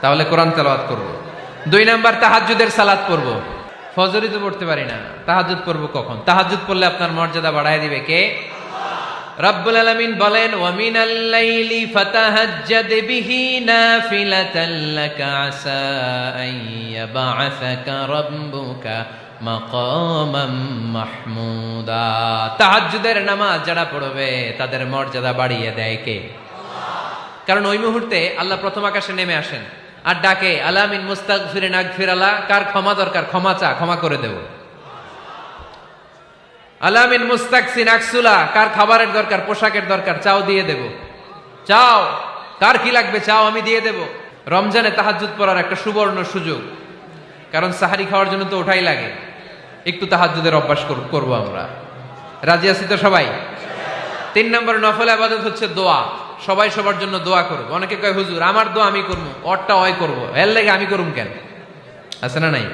তাহলে কোরআন তেলাওয়াত করব। 2 নাম্বার তাহাজ্জুদের সালাত পড়ব। ফজরই তো পড়তে পারি না, তাহাজ্জুদ পড়ব কখন? তাহাজ্জুদ পড়লে আপনার মর্যাদা বাড়ায় দিবে কে? রব্বুল আলামিন বলেন, ওয়া মিনাল লাইলি ফাতাহাজ্জাদ বিহি নাফিলাতান লাকা আসা আন ইয়াবআসাকা রাব্বুকা মাকামাম মাহমুদা। তাহাজ্জুদের নামাজ যারা পড়বে তাদের মর্যাদা বাড়িয়ে দেয় কে? কারণ ওই মুহূর্তে আল্লাহ প্রথম আকাশে নেমে আসেন আর ডাকে, আলা মিন মুস্তাগফিরিন আগফিরালা। কার ক্ষমা দরকার? ক্ষমা চা, ক্ষমা করে দেব। আলা মিন মুস্তাকসিন আকসুলা। কার খাবারের দরকার? পোশাকের দরকার? চাও, দিয়ে দেব। চাও, কার কি লাগবে? চাও, আমি দিয়ে দেব। রমজানে তাহাজ্জুদ পড়ার একটা সুবর্ণ সুযোগ, কারণ সাহারি খাওয়ার জন্য তো ওঠাই লাগে। একটু তাহাজ্জুদের অভ্যাস করব আমরা। রাজি আছি তো সবাই? 3 নম্বর নফল ইবাদত হচ্ছে দোয়া। সবাই সবার জন্য দোয়া করব। অনেকে কয়, হুজুর আমার দোয়া আমি করবো, ওরটা ওই করবো, এর লাগে আমি করুম কেন? আছে না নাই?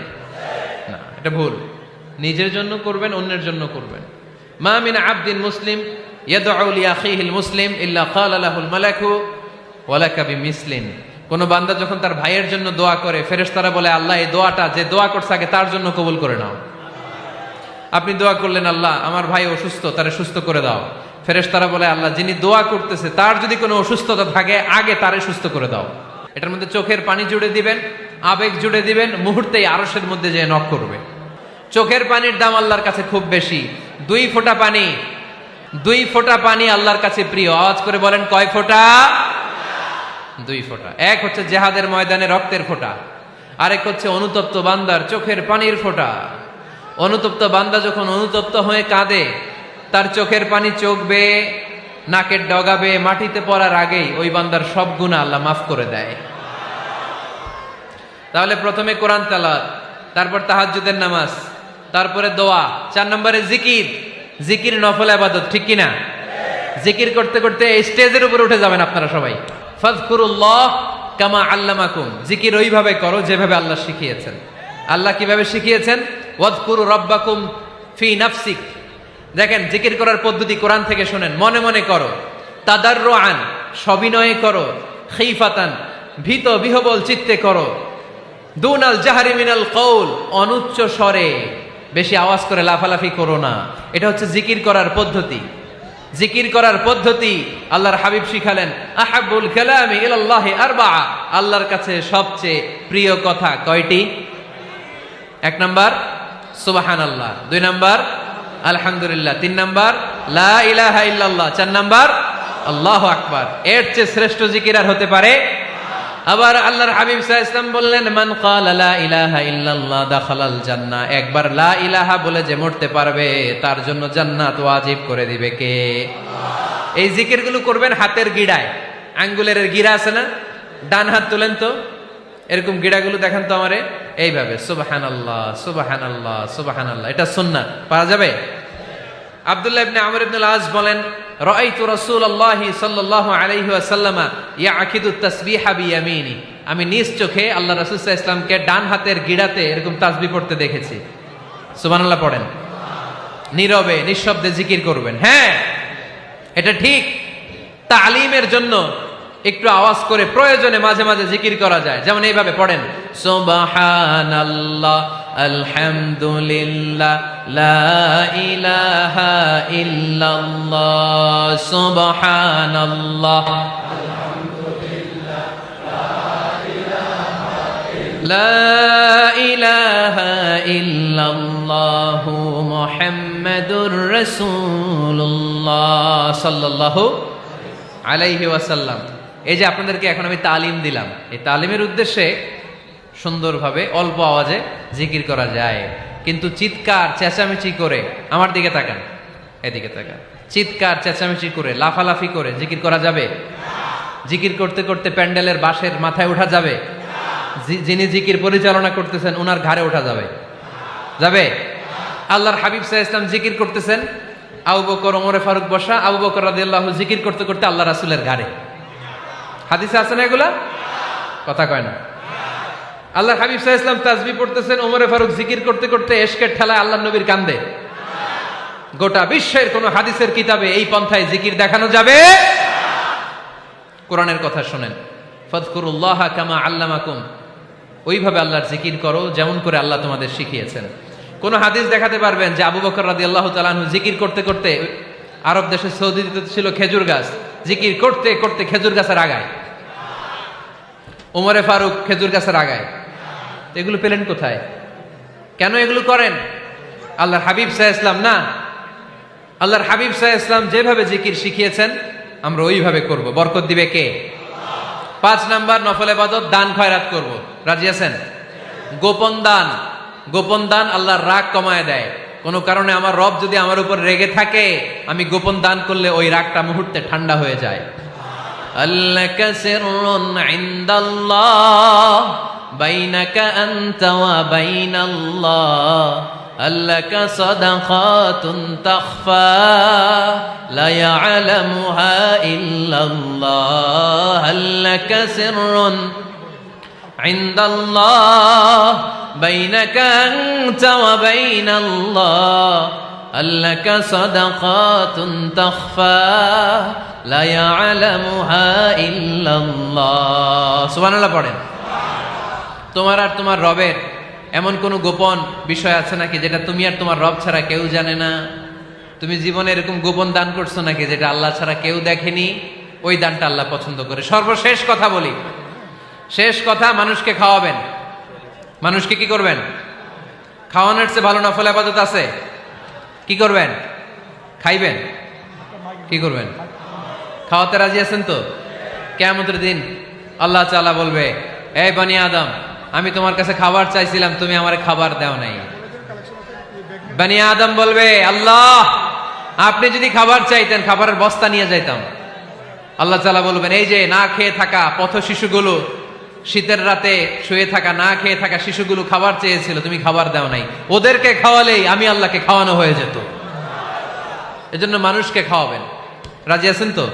না, এটা ভুল। নিজের জন্য করবেন, অন্যের জন্য করবেন। মা মিন আবদিন মুসলিম ইয়াদউ লিআখিহিল মুসলিম ইল্লা ক্বালা লাহুল মালাকু ওয়া লাকা বিমিসলিন। কোন বান্দা যখন তার ভাইয়ের জন্য দোয়া করে, ফেরেশতারা বলে, আল্লাহ এই দোয়াটা যে দোয়া করছে আগে তার জন্য কবুল করে নাও। আপনি দোয়া করলেন, আল্লাহ আমার ভাই অসুস্থ, তারে সুস্থ করে দাও। ফেরেশতারা বলে, আল্লাহ যিনি দোয়া করতেছে তার যদি কোনো অসুস্থতা থাকে আগে তারে সুস্থ করে দাও। এটার মধ্যে চোখের পানি জুড়ে দিবেন, আবেগ জুড়ে দিবেন, মুহূর্তেই আরশের মধ্যে যে নক করবে। চোখের পানির দাম আল্লাহর কাছে খুব বেশি। 2 ফোঁটা পানি, 2 ফোঁটা পানি আল্লাহর কাছে প্রিয়। আওয়াজ করে বলেন, কয় ফোঁটা? 2 ফোঁটা। এক হচ্ছে জিহাদের ময়দানে রক্তের ফোঁটা, আরেক হচ্ছে অনুতপ্ত বান্দার চোখের পানির ফোঁটা। অনুতপ্ত বান্দা যখন অনুতপ্ত হয়ে কাঁদে, তার চোখের পানি চোখ বেয়ে নাকের ডগাবে মাটিতে পড়ার আগেই ওই বান্দার সব গুনাহ আল্লাহ মাফ করে দেয়। তাহলে প্রথমে কোরআন তেলাওয়াত, তারপর তাহাজ্জুদের নামাজ, তারপরে দোয়া। 4 নম্বরে জিকির। জিকির নফল ইবাদত, ঠিক কিনা? জিকির করতে করতে স্টেজের উপরে উঠে যাবেন আপনারা সবাই। ফাযকুরুল্লাহ কামা আল্লামাকুম। জিকির ওইভাবে করো যেভাবে আল্লাহ শিখিয়েছেন। আল্লাহ কিভাবে শিখিয়েছেন? ওয়াযকুরু রাব্বাকুম ফি নাফসিক। দেখেন, জিকির করার পদ্ধতি কোরআন থেকে শুনেন। মনে মনে করো, তাদাররুআন সবিনয়ে করো, খিফাতান ভীত বিহবল চিত্তে করো, দুনাল জাহরি মিনাল কওল অনুচ্চ স্বরে, বেশি আওয়াজ করে লাফালাফি করো না। এটা হচ্ছে জিকির করার পদ্ধতি। জিকির করার পদ্ধতি আল্লাহর হাবিব শিখালেন, আহাব্বুল কালামি ইলাল্লাহি আরবাআ, আল্লাহর কাছে সবচেয়ে প্রিয় কথা কয়টি? 1 নাম্বার সুবহানাল্লাহ, 2 নাম্বার আলহামদুলিল্লাহ, 3 নাম্বার লা ইলাহা ইল্লাল্লাহ, 4 নাম্বার আল্লাহু আকবার। এর চেয়ে শ্রেষ্ঠ জিকির আর হতে পারে? আবার আল্লাহর হাবিব সাল্লাল্লাহু আলাইহি ওয়াসাল্লাম বললেন, মান ক্বালা লা ইলাহা ইল্লাল্লাহ দাখালাল জান্নাহ, একবার লা ইলাহা বলে যে মরতে পারবে তার জন্য জান্নাত ওয়াজিব করে দিবে কে? আল্লাহ। এই জিকিরগুলো করবেন হাতের গিড়ায়, আঙ্গুলের গিড়া আছে না, ডান হাত তুলেন তো, এরকম গিড়াগুলো দেখেন তো আমারে, এইভাবে সুবহানাল্লাহ সুবহানাল্লাহ সুবহানাল্লাহ, এটা সুন্নাত, পারা যাবে? আব্দুল্লাহ ইবনে আমর ইবনে আল-আস বলেন, রাআইতু রাসূলুল্লাহি সাল্লাল্লাহু আলাইহি ওয়াসাল্লাম ইয়াকিদু তাসবিহা বিয়ামিনি, আমি নিজ চোখে আল্লাহ রাসূল সাল্লাল্লাহু আলাইহি ওয়াসাল্লামকে ডান হাতের গিড়াতে এরকম তাসবিহ পড়তে দেখেছি। সুবহানাল্লাহ পড়েন, নীরবে নিঃশব্দে জিকির করবেন। হ্যাঁ, এটা ঠিক। তালিমের জন্য একটু আওয়াজ করে প্রয়োজনে মাঝে মাঝে জিকির করা যায়, যেমন এইভাবে পড়েন, সুবহানাল্লাহ আলহামদুলিল্লাহ লা ইলাহা ইল্লাল্লাহ, সুবহানাল্লাহ লা ইলাহা ইল্লাল্লাহ মুহাম্মাদুর রাসূলুল্লাহ সাল্লাল্লাহু আলাইহি ওয়াসাল্লাম। এই যে আপনাদেরকে এখন আমি তালিম দিলাম, এই তালিমের উদ্দেশ্যে সুন্দরভাবে অল্প আওয়াজে জিকির করা যায়, কিন্তু চিৎকার চেঁচামেচি করে, আমার দিকে তাকান, এদিকে তাকান, চিৎকার চেঁচামেচি করে লাফালাফি করে জিকির করা যাবে? জিকির করতে করতে প্যান্ডেলের বাঁশের মাথায় ওঠা যাবে? যিনি জিকির পরিচালনা করতেছেন ওনার ঘাড়ে ওঠা যাবে? যাবে? আল্লাহর হাবিব সাল্লাল্লাহু আলাইহি ওয়াসাল্লাম জিকির করতেছেন, আবু বকর ওমরে ফারুক বসা, আবু বকর রাদিয়াল্লাহু জিকির করতে করতে আল্লাহ রাসূলের ঘাড়ে। হাদিসে আছে না এগুলা? কথা কয় না। আল্লাহর হাবিব সাল্লাল্লাহু আলাইহি ওয়াসাল্লাম তাসবিহ পড়তেছেন, ওমরে ফারুক জিকির করতে করতে এশকের ঠেলায় আল্লাহর নবীর কান্দে। গোটা বিশ্বের কোন হাদিসের কিতাবে এই পন্থায় জিকির দেখানো যাবে? কোরআনের কথা শুনেন, ফাযকুরুল্লাহা কামা আল্লামাকুম, ওইভাবে আল্লাহর জিকির করো যেমন করে আল্লাহ তোমাদের শিখিয়েছেন। কোন হাদিস দেখাতে পারবেন যে আবু বকর রাদিয়াল্লাহু তাআলা আনহু জিকির করতে করতে, আরব দেশে সৌদিতে ছিল খেজুর গাছ, জিকির করতে করতে খেজুর গাছের আগায়, ওমরে ফারুক খেজুর গাছের আগায়, এগুলো পেলেন কোথায়? কেন এগুলো করেন? আল্লাহর হাবিব সাল্লাল্লাহু আলাইহি ওয়াসাল্লাম না, আল্লাহর হাবিব সাল্লাল্লাহু আলাইহি ওয়াসাল্লাম যেভাবে জিকির শিখিয়েছেন আমরা ওইভাবে করব। বরকত দিবে কে? 5 নাম্বার নফল ইবাদত, দান খয়রাত করব। রাজি আছেন? গোপন দান, গোপন দান আল্লাহর রাগ কমায় দেয়। কোন কারণে আমার রব যদি আমার উপর রেগে থাকে, আমি গোপন দান করলে ওই রাগটা মুহূর্তে ঠান্ডা হয়ে যায়। আল্লাকা সিররুন ইনদাল্লাহ বাইনাকা আনতা ওয়া বাইনাল্লাহ, আল্লাকা সাদাকাতুন তাখফা লা ইয়ালামুহা ইল্লাল্লাহ, আল্লাকা সিররুন ইনদাল্লাহ বাইনাকা আনতা ওয়া বাইনাল্লাহ, আল্লাকা সাদাকাতুন তাখফা লা ইয়ালামুহা ইল্লাল্লাহ। সুবহানাল্লাহ পড়েন। তোমার আর তোমার রবের এমন কোন গোপন বিষয় আছে নাকি যেটা তুমি আর তোমার রব ছাড়া কেউ জানে না? তুমি জীবনে এরকম গোপন দান করছো নাকি যেটা আল্লাহ ছাড়া কেউ দেখেনি? ওই দানটা আল্লাহ পছন্দ করে। সর্বশেষ কথা বলি, শেষ কথা, মানুষকে খাওয়াবেন। মানুষকে কি করবেন? খাওয়ানোর চেয়ে ভালো নফল ইবাদত আছে? কি করবেন? খাইবেন। কি করবেন? খাওয়াতে রাজি আছেন তো? কিয়ামতের দিন আল্লাহ তাআলা বলবে, এই বনি আদম, আমি তোমার কাছে খাবার চাইছিলাম, তুমি আমারে খাবার দাও নাই। বনি আদম বলবে, আল্লাহ আপনি যদি খাবার চাইতেন খাবারের বস্তা নিয়ে যাইতাম। আল্লাহ তাআলা বলবেন, এই যে না খেয়ে থাকা পথ শিশুগুলো, শীতের রাতে শুয়ে থাকা না খেয়ে থাকা শিশুগুলো খাবার চেয়েছিল, তুমি খাবার দাও নাই, ওদেরকে খাওয়ালেই আমি আল্লাহকে খাওয়ানো হয়ে যেত। এজন্য মানুষকে খাওয়াবেন। রাজি আছেন তো?